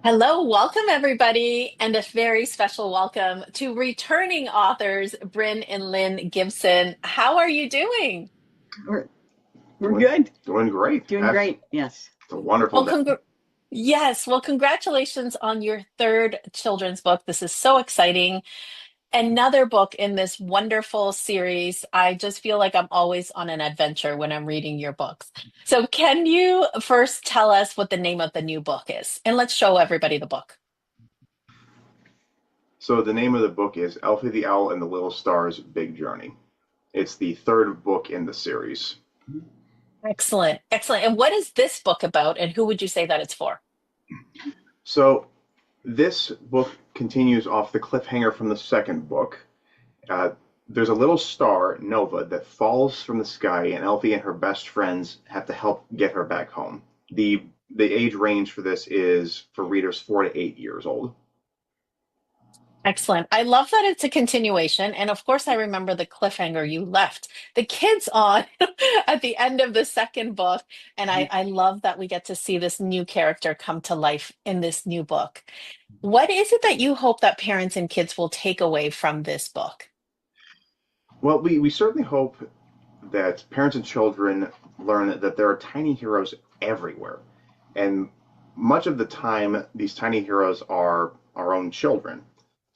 Hello, welcome everybody, and a very special welcome to returning authors Bryn and Lynn Gibson. How are you doing? We're we're Doing, good. doing great. Doing great. Yes. It's a wonderful Well, day. yes, well, congratulations on your third children's book. This is so exciting. Another book in this wonderful series. I just feel like I'm always on an adventure when I'm reading your books. So, can you first tell us what the name of the new book is? And let's show everybody the book. So the name of the book is Elfie the Owl and the Little Star's Big Journey. It's the third book in the series. Excellent, excellent. And what is this book about, and who would you say that it's for? So this book continues off the cliffhanger from the second book. Uh, there's a little star, Nova, that falls from the sky, and Elfie and her best friends have to help get her back home. The age range for this is for readers 4 to 8 years old. Excellent. I love that it's a continuation. And of course, I remember the cliffhanger you left the kids on at the end of the second book. And I love that we get to see this new character come to life in this new book. What is it that you hope that parents and kids will take away from this book? Well, we certainly hope that parents and children learn that there are tiny heroes everywhere. And much of the time, these tiny heroes are our own children.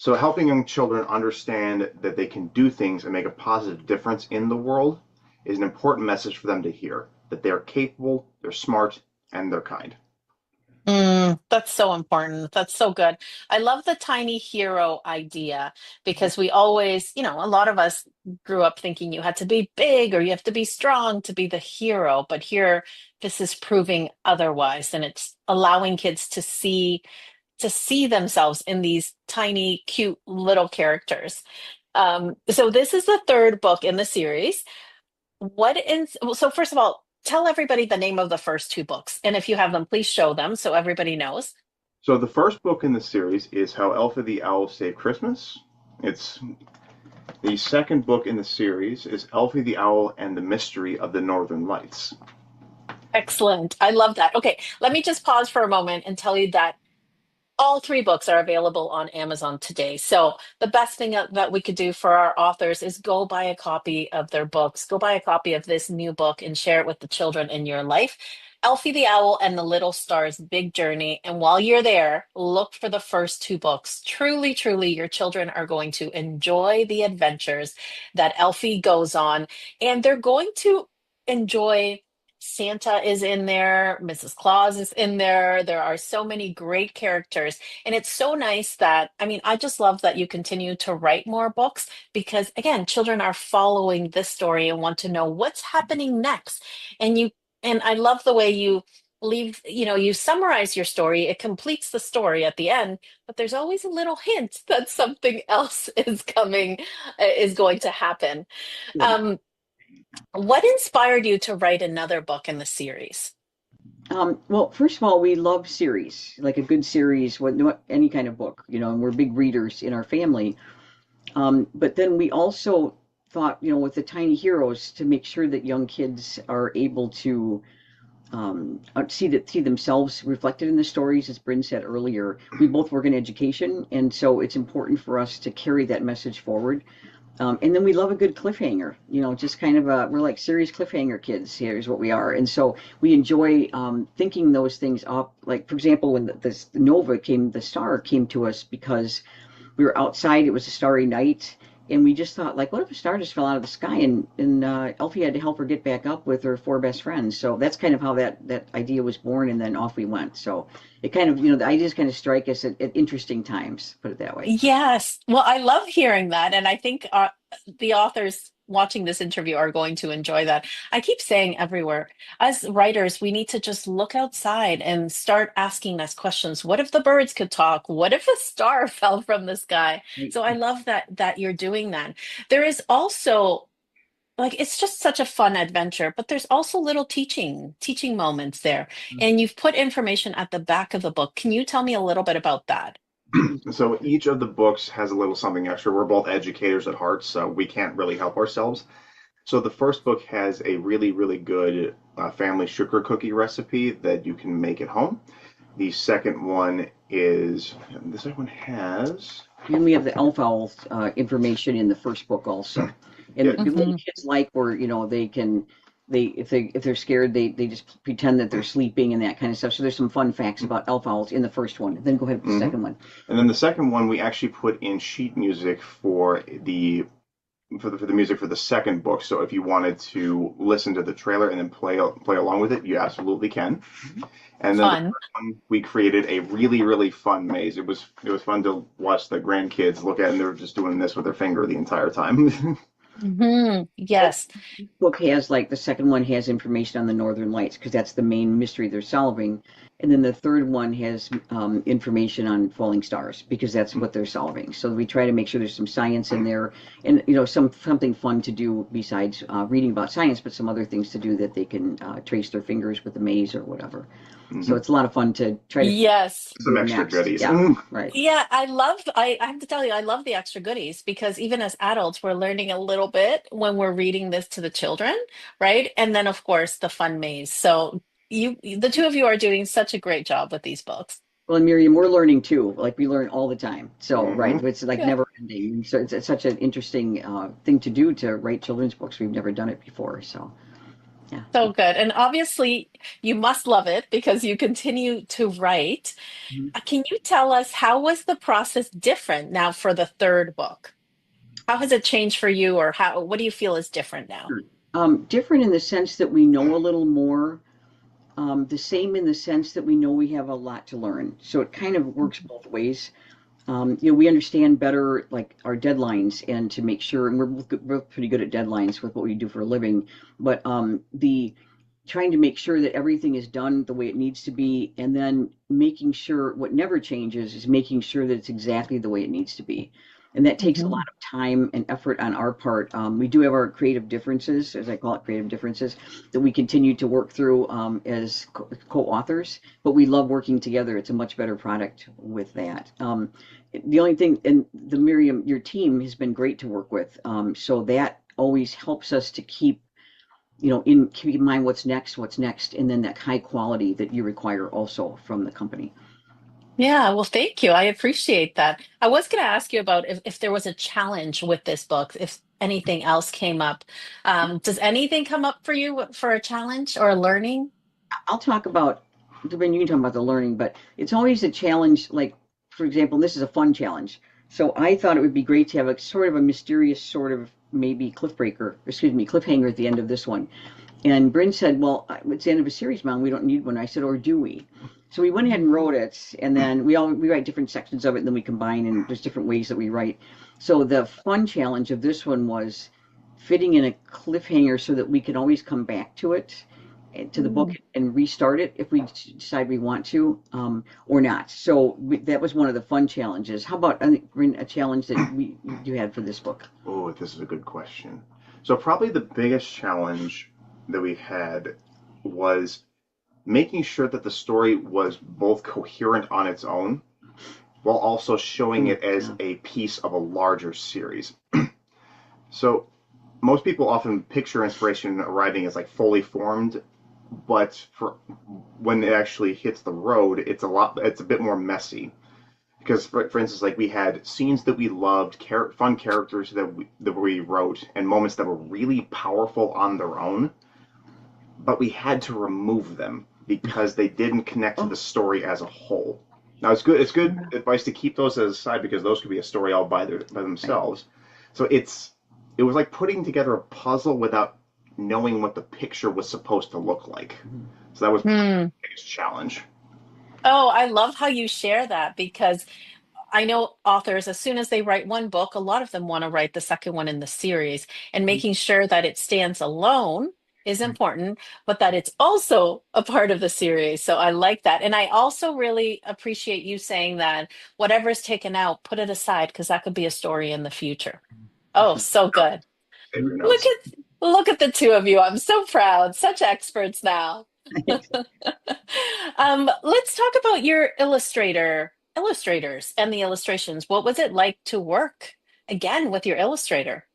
So helping young children understand that they can do things and make a positive difference in the world is an important message for them to hear, that they're capable, they're smart, and they're kind. That's so important. That's so good. I love the tiny hero idea because we always, a lot of us grew up thinking you had to be big or you have to be strong to be the hero. But here, this is proving otherwise, and it's allowing kids to see themselves in these tiny, cute little characters. So this is the third book in the series. So first of all, tell everybody the name of the first two books. And if you have them, please show them so everybody knows. So the first book in the series is How Elfie the Owl Saved Christmas. It's the second book in the series is Elfie the Owl and the Mystery of the Northern Lights. Excellent. I love that. Okay, let me just pause for a moment and tell you that all three books are available on Amazon today. So the best thing that we could do for our authors is go buy a copy of their books, go buy a copy of this new book and share it with the children in your life. Elfie the Owl and the Little Star's Big Journey. And while you're there, look for the first two books. Truly, truly, your children are going to enjoy the adventures that Elfie goes on, and they're going to enjoy. Santa is in there, Mrs. Claus is in there. There are so many great characters. And it's so nice that, I mean, I just love that you continue to write more books because, again, children are following this story and want to know what's happening next. And I love the way you you summarize your story, it completes the story at the end, but there's always a little hint that something else is coming, is going to happen. Um, what inspired you to write another book in the series? Well, first of all, we love series, like a good series, any kind of book, and we're big readers in our family. But then we also thought, with the tiny heroes, to make sure that young kids are able to see themselves reflected in the stories. As Bryn said earlier, we both work in education, and so it's important for us to carry that message forward. And then we love a good cliffhanger, just kind of we're like serious cliffhanger kids. Here's what we are. And so we enjoy thinking those things up. Like, for example, when the star came to us because we were outside, it was a starry night. And we just thought, like, what if a star just fell out of the sky and Elfie had to help her get back up with her four best friends? So that's kind of how that idea was born, and then off we went. So it kind of, the ideas kind of strike us at interesting times, put it that way. Yes. Well, I love hearing that. And I think the authors watching this interview are going to enjoy that. I keep saying everywhere, as writers, we need to just look outside and start asking us questions. What if the birds could talk? What if a star fell from the sky? So I love that you're doing that. There is also, like, it's just such a fun adventure, but there's also little teaching moments there. And you've put information at the back of the book. Can you tell me a little bit about that? So each of the books has a little something extra. We're both educators at heart, so we can't really help ourselves. So the first book has a really, really good family sugar cookie recipe that you can make at home. The second one is, the second one has, And we have the Elf Owl information in the first book also. And yeah, the little Hmm. kids like where, they can, if they're scared, they just pretend that they're sleeping and that kind of stuff. So there's some fun facts about elf owls in the first one. Then go ahead with the hmm second one. and then the second one we actually put in sheet music for the music for the second book. So if you wanted to listen to the trailer and then play along with it, you absolutely can. And then the Fun. third one, we created a really fun maze. It was fun to watch the grandkids look at, and they were just doing this with their finger the entire time. Yes. Book has like the second one has information on the Northern Lights because that's the main mystery they're solving, and then the third one has information on falling stars because that's what they're solving. So we try to make sure there's some science in there, and something fun to do besides reading about science, but some other things to do that they can trace their fingers with the maze or whatever. So Mhm. it's a lot of fun to try to Yes. Some figure extra next. goodies. Yeah, right. Yeah, I have to tell you, I love the extra goodies because even as adults, we're learning a little bit when we're reading this to the children, right? And then, of course, the fun maze. So the two of you are doing such a great job with these books. Well, and Miriam, we're learning too. Like we learn all the time. So, hmm right, it's like Yeah. never ending. And so it's such an interesting thing to do to write children's books. We've never done it before. So, yeah. So good. And obviously, you must love it because you continue to write. Mhm. Can you tell us how was the process different now for the third book? How has it changed for you, or what do you feel is different now? Sure. Different in the sense that we know a little more. The same in the sense that we know we have a lot to learn. So it kind of works both ways. We understand better like our deadlines and to make sure, and we're pretty good at deadlines with what we do for a living, but the trying to make sure that everything is done the way it needs to be, and then making sure what never changes is making sure that it's exactly the way it needs to be. And that takes a lot Mhm. of time and effort on our part. We do have our creative differences, as I call it, creative differences, that we continue to work through as co-authors, but we love working together. It's a much better product with that. The only thing, and the Miriam, your team has been great to work with. So that always helps us to keep in mind what's next, and then that high quality that you require also from the company. Yeah, well, thank you. I appreciate that. I was going to ask you about if there was a challenge with this book, if anything else came up. Does anything come up for you for a challenge or a learning? I'll talk about, when you can talk about the learning, but it's always a challenge. Like, for example, this is a fun challenge. So I thought it would be great to have a sort of a mysterious sort of maybe cliffhanger at the end of this one. And Bryn said, well, it's the end of a series, Mom. We don't need one. I said, or do we? So we went ahead and wrote it, and then we write different sections of it, and then we combine, and there's different ways that we write. So the fun challenge of this one was fitting in a cliffhanger so that we can always come back to it, to the book, Mm. and restart it if we decide we want to, or not. So that was one of the fun challenges. How about a challenge that you had for this book? Oh, this is a good question. So probably the biggest challenge that we had was making sure that the story was both coherent on its own while also showing it as Yeah. a piece of a larger series. So most people often picture inspiration arriving as like fully formed, but for when it actually hits the road, it's a bit more messy. Because for instance, like we had scenes that we loved, fun characters that we wrote, and moments that were really powerful on their own, but we had to remove them because they didn't connect to Oh, the story as a whole. Now it's good advice to keep those aside because those could be a story all by right. themselves. So it was like putting together a puzzle without knowing what the picture was supposed to look like. So that was probably Hmm. the biggest challenge. Oh, I love how you share that because I know authors, as soon as they write one book, a lot of them want to write the second one in the series, and making sure that it stands alone is important, but that it's also a part of the series. So I like that. And I also really appreciate you saying that whatever's taken out, put it aside because that could be a story in the future. For Oh, sure. so good. Save your Look notes. at look at the two of you. I'm so proud. Such experts now. Let's talk about your illustrators and the illustrations. What was it like to work again with your illustrator?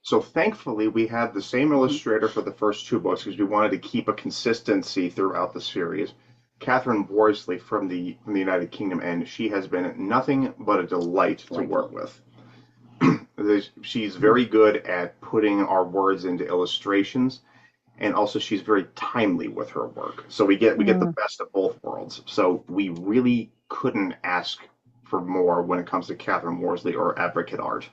So thankfully, we had the same illustrator for the first two books because we wanted to keep a consistency throughout the series. Catherine Worsley from the United Kingdom, and she has been nothing but a delight to work Delightful. with. She's very good at putting our words into illustrations, and also she's very timely with her work. So we get the Mm, best of both worlds. So we really couldn't ask for more when it comes to Catherine Worsley or Advocate Art.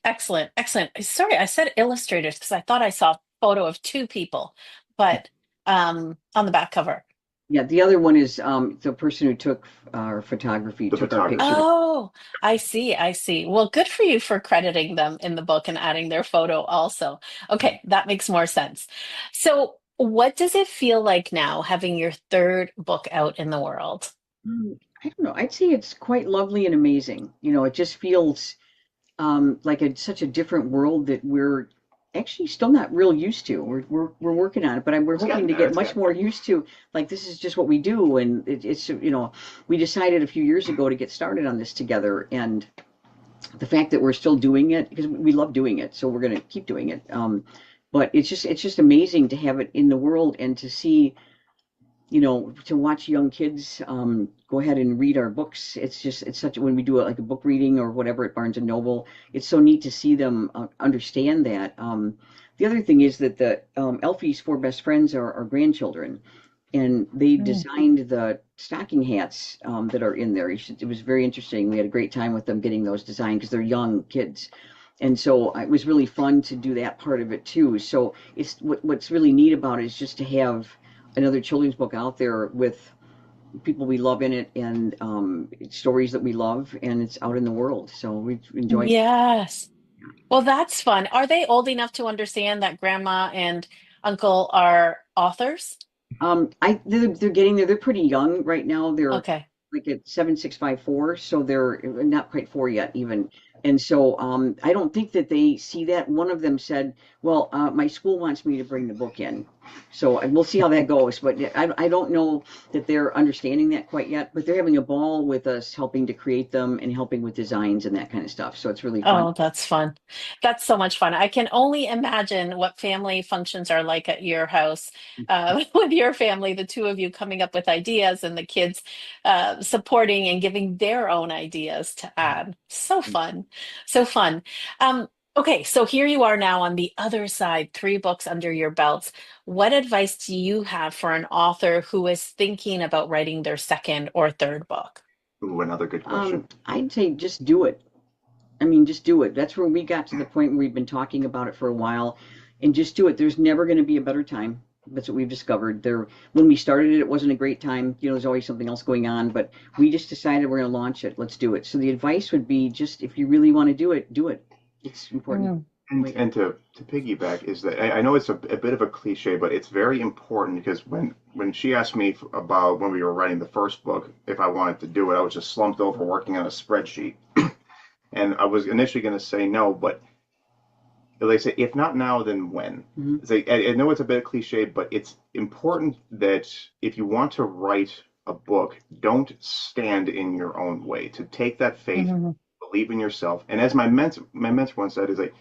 excellent, excellent. Sorry, I said illustrators because I thought I saw a photo of two people, but on the back cover. Yeah, the other one is the person who took our photography, The took our photographer. picture. Oh, I see, I see. Well, good for you for crediting them in the book and adding their photo also. Okay, that makes more sense. So, what does it feel like now having your third book out in the world? I don't know. I'd say it's quite lovely and amazing. It just feels like such a different world that we're actually still not real used to. We're working on it, but we're It's hoping getting to there. get It's much getting more used to. Like this is just what we do, and it's we decided a few years ago to get started on this together, and the fact that we're still doing it because we love doing it, so we're going to keep doing it. But it's just amazing to have it in the world and to see to watch young kids go ahead and read our books. It's such when we do it like a book reading or whatever at Barnes and Noble. It's so neat to see them understand that. The other thing is that the Elfie's four best friends are our grandchildren, and they Mm. designed the stocking hats that are in there. It was very interesting. We had a great time with them getting those designed because they're young kids. And so it was really fun to do that part of it too. So what's really neat about it is just to have another children's book out there with people we love in it and stories that we love, and it's out in the world. So we've enjoyed. Yes. Well, that's fun. Are they old enough to understand that grandma and uncle are authors? They're getting there. They're pretty young right now. They're Okay. like at 7, 6, 5, 4, so they're not quite 4 yet even. And so I don't think that they see that. One of them said, "Well, my school wants me to bring the book in." So we'll see how that goes. But I don't know that they're understanding that quite yet. But they're having a ball with us, helping to create them and helping with designs and that kind of stuff. So it's really fun. Oh, that's fun. That's so much fun. I can only imagine what family functions are like at your house with your family, the two of you coming up with ideas and the kids supporting and giving their own ideas to add. So fun. So fun. Okay, so here you are now on the other side, three books under your belts. What advice do you have for an author who is thinking about writing their second or third book? Ooh, another good question. I'd say just do it. I mean, just do it. That's where we got to the point where we've been talking about it for a while, and just do it. There's never going to be a better time. That's what we've discovered. When we started it, it wasn't a great time. There's always something else going on, but we just decided we're going to launch it. Let's do it. So the advice would be just if you really want to do it, do it. It's important. Mm. Wait. And to piggyback is that I know it's a bit of a cliche, but it's very important because when she asked me about when we were writing the first book if I wanted to do it, I was just slumped over working on a spreadsheet, and I was initially going to say no, but they say if not now, then when? Mhm. I know it's a bit cliche, but it's important that if you want to write a book, don't stand in your own way. To take that faith, Mhm. believe in yourself, and as my mentor once said, is like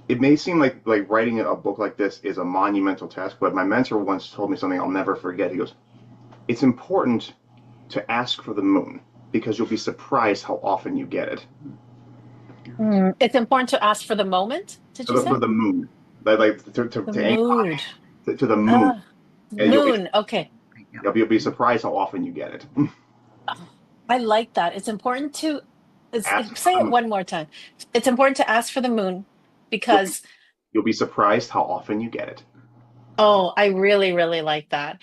it may seem like writing a book like this is a monumental task, but my mentor once told me something I'll never forget. He goes, "It's important to ask for the moon because you'll be surprised how often you get it." It's important to ask for the moment, did you For say? the moon, like The to aim mood. to the moon, Ah, and moon. Okay. Yeah. you'll be surprised how often you get it. Oh, I like that. It's important to Ask for say the it moon. one more time. It's important to ask for the moon You'll be because, you'll be surprised how often you get it. oh, I really, really like that.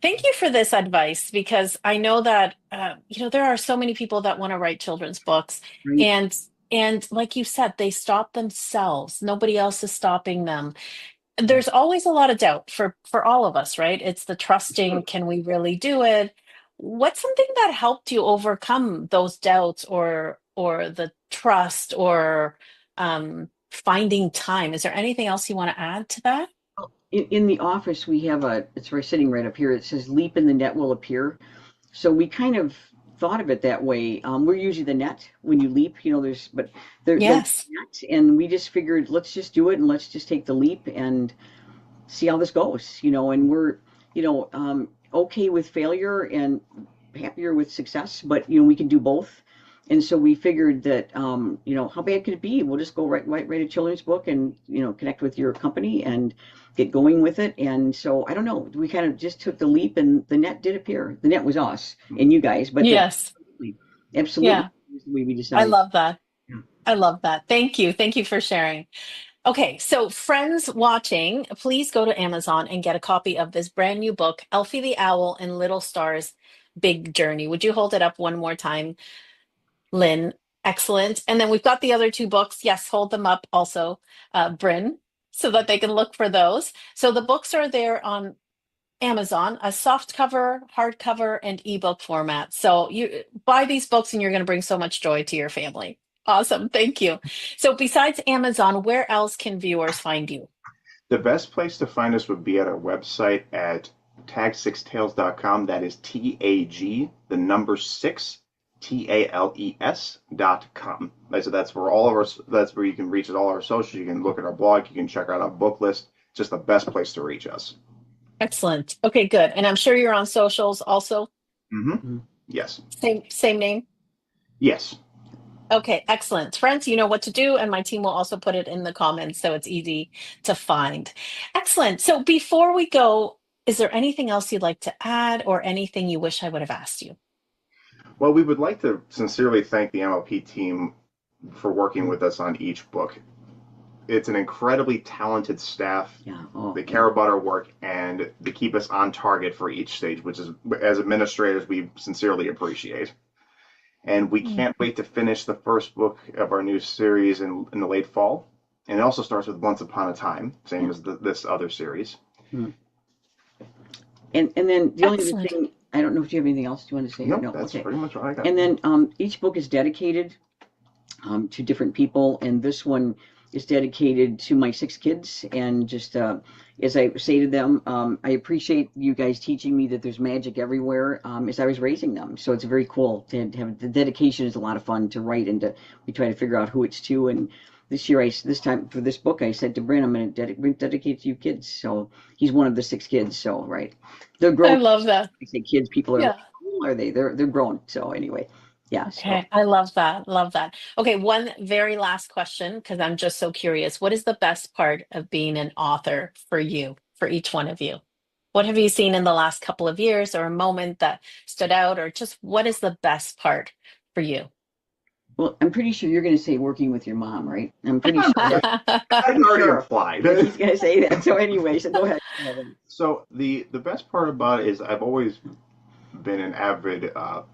Thank you for this advice because I know that there are so many people that want to write children's books Right. and like you said, they stop themselves. Nobody else is stopping them. There's always a lot of doubt for all of us, right? It's the trusting, Absolutely. can we really do it? What's something that helped you overcome those doubts or the trust or finding time? Is there anything else you want to add to that? In the office, we have it's right sitting right up here. It says "Leap and the net will appear." So we kind of thought of it that way. We're usually the net when you leap. But the Yes. net, and we just figured let's just do it and let's just take the leap and see how this goes. And okay with failure and happier with success, but we can do both. And so we figured that, how bad could it be? We'll just go write a children's book and, connect with your company and get going with it. And so I don't know, we kind of just took the leap and the net did appear. The net was us and you guys, but Yes. absolutely Yeah. was the way we I decided. love that. Yeah. I love that. Thank you. Thank you for sharing. Okay, so friends watching, please go to Amazon and get a copy of this brand new book, Elfie the Owl and Little Star's Big Journey. Would you hold it up one more time, Lynn? Excellent. And then we've got the other two books. Yes, hold them up also, Bryn, so that they can look for those. So the books are there on Amazon, a soft cover, hardcover, and ebook format. So you buy these books and you're going to bring so much joy to your family. Awesome. Thank you. So besides Amazon, where else can viewers find you? The best place to find us would be at our website at tag6tales.com. That is TAG, the number 6, TALES.com. So that's where that's where you can reach all our socials. You can look at our blog. You can check out our book list. Just the best place to reach us. Excellent. Okay, good. And I'm sure you're on socials also. Mm-hmm. Yes. Same name. Yes. Okay, excellent. Friends, you know what to do, and my team will also put it in the comments so it's easy to find. Excellent. So before we go, is there anything else you'd like to add or anything you wish I would have asked you? Well, we would like to sincerely thank the MLP team for working with us on each book. It's an incredibly talented staff. Yeah. They care about our work and they keep us on target for each stage, which is, as administrators, we sincerely appreciate. And we can't wait to finish the first book of our new series in the late fall. And it also starts with Once Upon a Time, same as this other series. Hmm. And then the only other Excellent. thing, I don't know if you have anything else you want to say. No, No, that's okay. pretty much what I got. And then each book is dedicated to different people, and this one is dedicated to my 6 kids. And just as I say to them, I appreciate you guys teaching me that there's magic everywhere as I was raising them. So it's very cool to have the dedication. Is a lot of fun to write, and we try to figure out who it's to. And this year, this time for this book, I said to Bryn, I'm going to dedicate to you kids. So he's one of the 6 kids. So right, they're grown. I love that. I say kids, people are Yeah. like, who are they? They're grown. So anyway, yeah. Okay, So I love that. Love that. Okay, one very last question, because I'm just so curious. What is the best part of being an author for you, for each one of you? What have you seen in the last couple of years, or a moment that stood out, or just what is the best part for you? well, I'm pretty sure you're going to say working with your mom, right? I'm pretty sure That's already sure implied. that he's going to say that. So anyway, so go ahead. So the best part about it is I've always been an avid. I've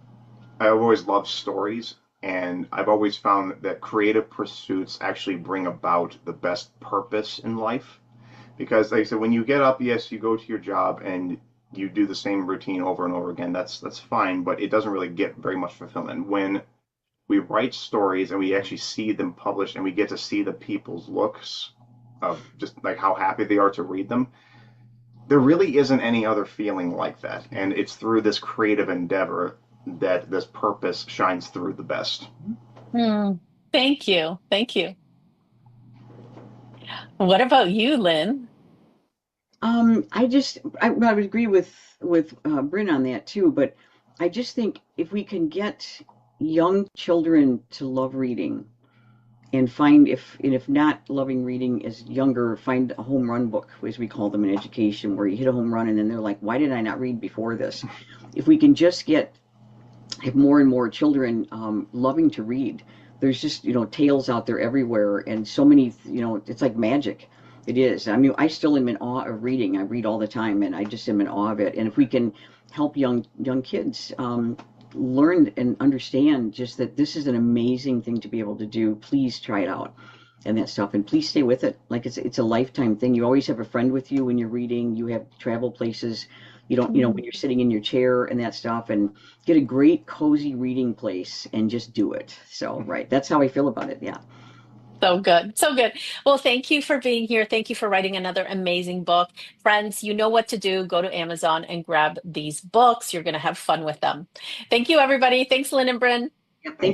always loved stories, and I've always found that creative pursuits actually bring about the best purpose in life. Because, like I said, when you get up, yes, you go to your job and you do the same routine over and over again. That's fine, but it doesn't really get very much fulfillment. When we write stories and we actually see them published and we get to see the people's looks of just like how happy they are to read them, there really isn't any other feeling like that. And it's through this creative endeavor that this purpose shines through the best. Thank you. Thank you. What about you, Lynn? I would agree with Bryn on that too, but I just think if we can get young children to love reading and find if not loving reading as younger, find a home run book, as we call them in education, where you hit a home run and then they're like, why did I not read before this? If we can just have more and more children loving to read, there's just tales out there everywhere, and so many, it's like magic. It is. I mean, I still am in awe of reading. I read all the time, and I just am in awe of it. And if we can help young kids learn and understand just that this is an amazing thing to be able to do, please try it out and that stuff, and please stay with it. Like it's a lifetime thing. You always have a friend with you when you're reading. You have travel places. You don't, when you're sitting in your chair and that stuff, and get a great cozy reading place and just do it. So, right, that's how I feel about it. Yeah. So good. So good. Well, thank you for being here. Thank you for writing another amazing book. Friends, you know what to do. Go to Amazon and grab these books. You're going to have fun with them. Thank you, everybody. Thanks, Lynn and Bryn. Thank you.